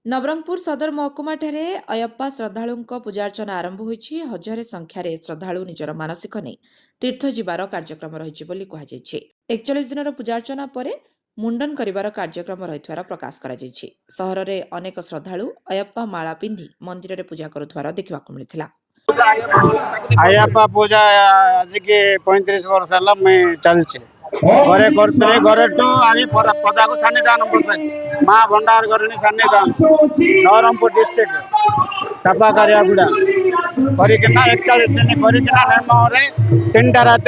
नवरंगपुर सदर महकुमा ठारे अयप्पा श्रद्धालुंक पूजार्चना आरंभ होईछि। हजारे संख्यारे श्रद्धालु निजर मानसिक नै तीर्थ जीवार कार्यक्रम रहिछि बोली कुहाଯାଇଛି। 41 दिनर पूजार्चना परे मुंडन करिवार कार्यक्रम रहिथवार प्रकाश कराଯାଇଛି। सहररे अनेक श्रद्धालु अयप्पा माला पिंधि मंदिर रे पूजा करुथवार देखिबाकु मिलिथिला। अयप्पा पूजा आज के 35 वर्ष है मैं चलছে घरे करते घरे तो आगे पदा को सन्निधान करते माँ भंडार करनी सन्निधान नवरंगपुर डिस्ट्रिक्ट टपाकारियागुड़ा करना 41 दिन करना नेम तीनटा रात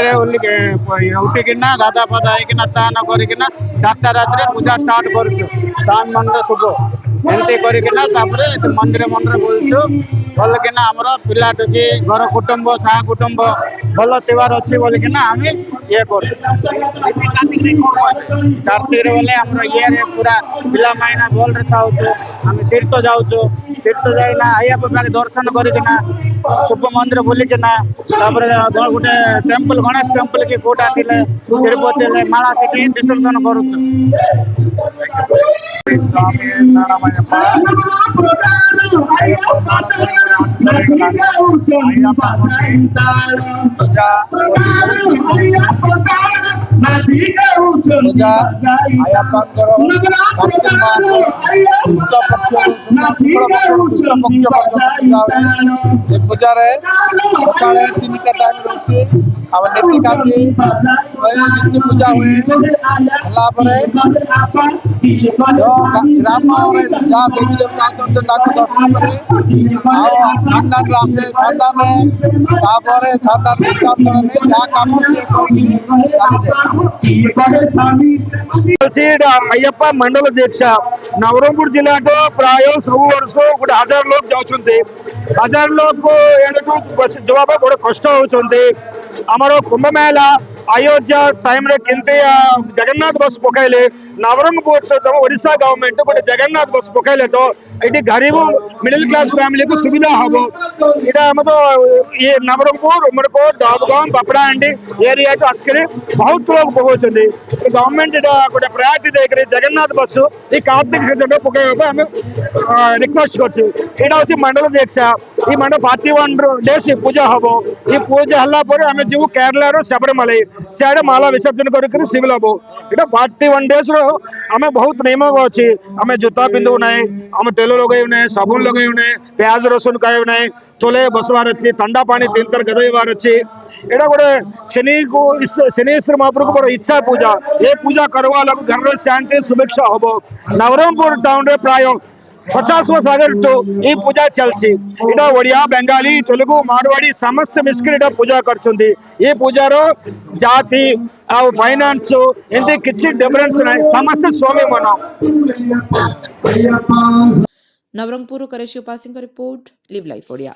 उठिकिना गाधा पदा होना स्नान करना 4टा रात पूजा स्टार्ट कर मंदिर शुभ एमती करना मंदिर मंदिर बोलचु भल कि आमर पिला टुकी घर कुटुंब सा कुटुंब भल थिबार अच्छी बोलिकिना आम ये कर कार्तिक बोले ये पूरा पिला माइना भल आम तीर्थ जाऊँ तीर्थ जाइना अयप्पा दर्शन करना शुभ मंदिर बुलिकिना गोटे टेम्पल गणेश टेम्पल की कोटा थिले तिरुपति माला सी विसर्जन कर पूजा सकाले 3टा टाइम रोचे नीति काटी पूजा हुए ग्राम जहाँ देवी देवता दर्शन करे अयप्पा मंडल दीक्षा नवरंगपुर जिला तो प्राय सब वर्ष गोटे 1000 लोग जाऊँचे 1000 लोग जवाब बड़े कष्ट होते आमर कुंभ मेला अयोध्या टाइम रे केंते जगन्नाथ बस पकाइले नवरंगपुर ओडिशा गवर्नमेंट गोटे जगन्नाथ बस पकाइले तो ये गरीब मिडिल क्लास फैमिली को सुविधा हम यहाँ तो ये नवरंगपुर उमरकोट डबगाम पापड़ाहांडी एरिया तो आसिक बहुत लोग पकाउछन्ते गवर्नमेंट गोटे प्रायोरिटी देकर जगन्नाथ बस ये कार्तिक सीजन पकाइबा आम रिक्वेस्ट करछु। यहाँ हूँ मंडल दीक्षा ये मंडल 41 डेज पूजा हम ये पूजा है आम जीव केरला सबरीमाला सियाड़े माला विसर्जन कर सिविल हम ये 41 डेज आम बहुत नियम अच्छी आम जूता पिंधु ना आम तेल लगे ना साबुन लगे ना प्याज रसुन खाए ना तोले बसवार अच्छी ठंडा पानी 3 थर गधेबार अच्छी एटा गोटे शनीश्वर महाप्रभु को इच्छा पूजा ये पूजा करवा लोग घर शांति सुभिक्षा हम नवरंगपुर टाउन रे प्राय 50 वर्ष आगे तो ये पूजा चलती इटा ओडिया बेंगाली तेलुगु मारवाड़ी समस्त मिश्र पूजा कर ये पूजार जाति आ फाइनान्स एमती किसी डिफरेंस ना समस्त स्वामी मना। नवरंगपुर करेश उपासी रिपोर्ट लिव लाइफ ओडिया।